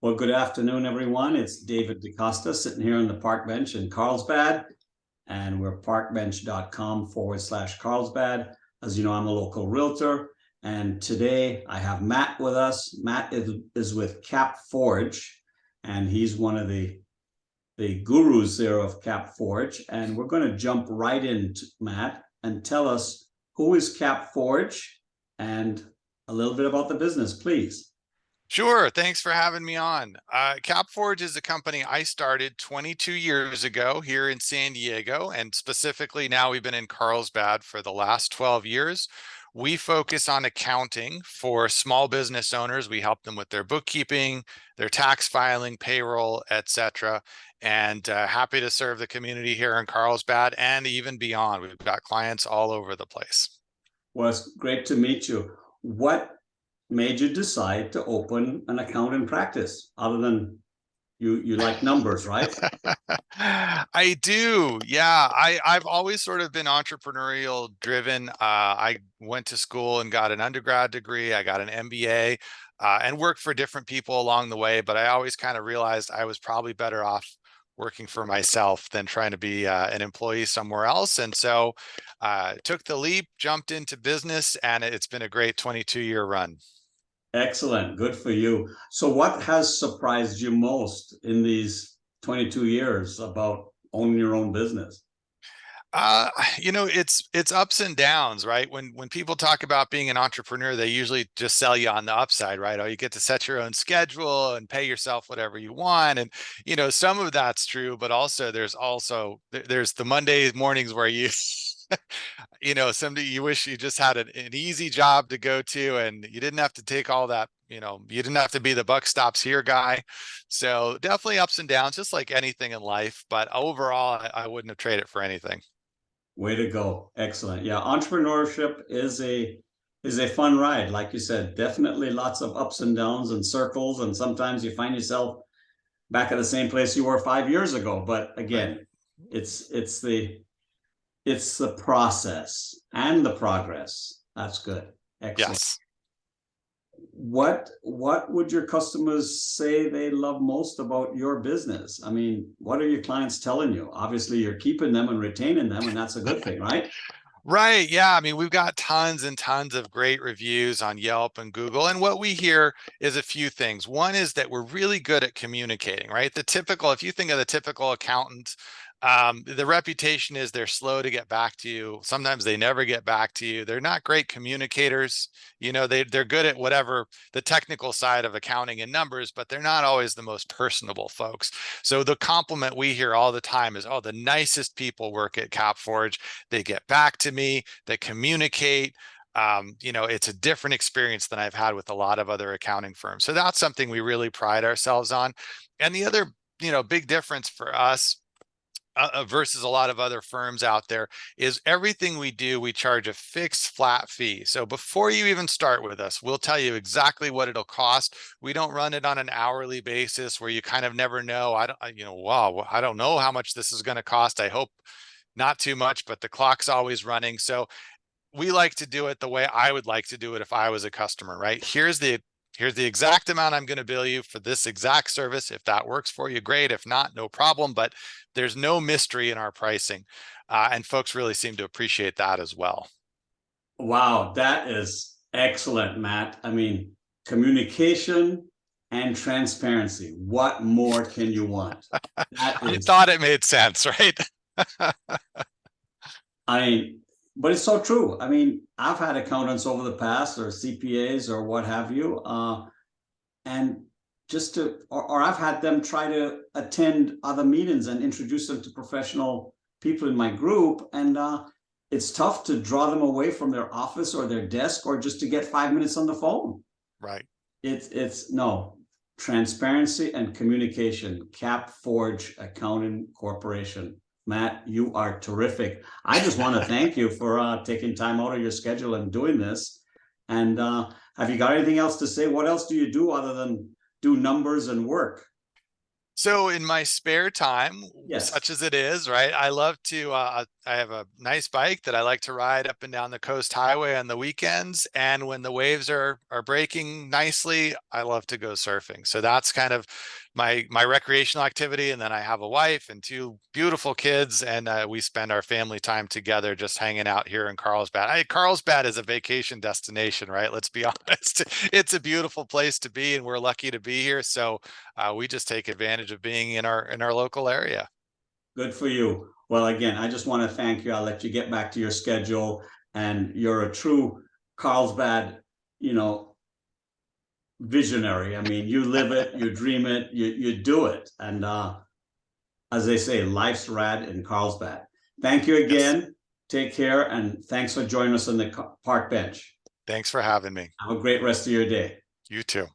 Well, good afternoon, everyone. It's David DeCosta sitting here on the Parkbench in Carlsbad, and we're parkbench.com/Carlsbad. As you know, I'm a local realtor, and today I have Matt with us. Matt is with Capforge, and he's one of the gurus there of Capforge. And we're going to jump right into Matt and tell us who is Capforge and a little bit about the business, please. Sure. Thanks for having me on. Capforge is a company I started 22 years ago here in San Diego, and specifically now we've been in Carlsbad for the last 12 years. We focus on accounting for small business owners. We help them with their bookkeeping, their tax filing, payroll, etc. And happy to serve the community here in Carlsbad and even beyond. We've got clients all over the place. Well, it's great to meet you. What made you decide to open an accounting practice other than you like numbers, right? I do. Yeah. I've always sort of been entrepreneurial driven. I went to school and got an undergrad degree. I got an MBA and worked for different people along the way. But I always kind of realized I was probably better off working for myself than trying to be an employee somewhere else. And so took the leap, jumped into business, and it's been a great 22-year run. Excellent. Good for you. So what has surprised you most in these 22 years about owning your own business? It's ups and downs, right? When people talk about being an entrepreneur, they usually just sell you on the upside, right? Oh, you get to set your own schedule and pay yourself whatever you want. And some of that's true, but also there's the Monday mornings where you somebody you wish you just had an easy job to go to and you didn't have to take all that, you didn't have to be the buck stops here guy. So definitely ups and downs, just like anything in life. But overall, I wouldn't have traded it for anything. Way to go. Excellent. Yeah, entrepreneurship is a fun ride. Like you said, definitely lots of ups and downs and circles. And sometimes you find yourself back at the same place you were 5 years ago. But again, it's the process and the progress. That's good. Excellent. Yes. What would your customers say they love most about your business? I mean, what are your clients telling you? Obviously, you're keeping them and retaining them, and that's a good thing, right? Right. Yeah. I mean, we've got tons and tons of great reviews on Yelp and Google. And what we hear is a few things. One is that we're really good at communicating, right? If you think of the typical accountant, the reputation is they're slow to get back to you. Sometimes they never get back to you. They're not great communicators. They're good at whatever the technical side of accounting and numbers, but they're not always the most personable folks. So the compliment we hear all the time is, oh, the nicest people work at Capforge. They get back to me, they communicate. It's a different experience than I've had with a lot of other accounting firms. So that's something we really pride ourselves on. And the other, big difference for us versus a lot of other firms out there is everything we do, we charge a fixed flat fee. So before you even start with us, we'll tell you exactly what it'll cost. We don't run it on an hourly basis where you kind of never know. Wow, I don't know how much this is going to cost. I hope not too much, but the clock's always running. So we like to do it the way I would like to do it if I was a customer, right? Here's the exact amount I'm going to bill you for this exact service. If that works for you, great. If not, no problem. But there's no mystery in our pricing. And folks really seem to appreciate that as well. Wow, that is excellent, Matt. I mean, communication and transparency. What more can you want? I thought it made sense, right? But it's so true. I mean, I've had accountants over the past or CPAs or what have you. And or I've had them try to attend other meetings and introduce them to professional people in my group. And it's tough to draw them away from their office or their desk or just to get 5 minutes on the phone. Right. It's transparency and communication. Capforge Accounting Corporation. Matt, you are terrific. I just want to thank you for taking time out of your schedule and doing this. And have you got anything else to say? What else do you do other than do numbers and work? So in my spare time, Yes. such as it is, right? I love to, I have a nice bike that I like to ride up and down the coast highway on the weekends. And when the waves are breaking nicely, I love to go surfing. So that's kind of my recreational activity. And then I have a wife and two beautiful kids, and we spend our family time together just hanging out here in Carlsbad. Carlsbad is a vacation destination, right? Let's be honest. It's a beautiful place to be, and we're lucky to be here. So we just take advantage of being in our local area. Good for you. Well, again, I just want to thank you. I'll let you get back to your schedule. And you're a true Carlsbad, you know, visionary. I mean, you live it, you dream it, you do it. And as they say, life's rad in Carlsbad. Thank you Yes. again. Take care, and thanks for joining us on the park bench. Thanks for having me. Have a great rest of your day. You too.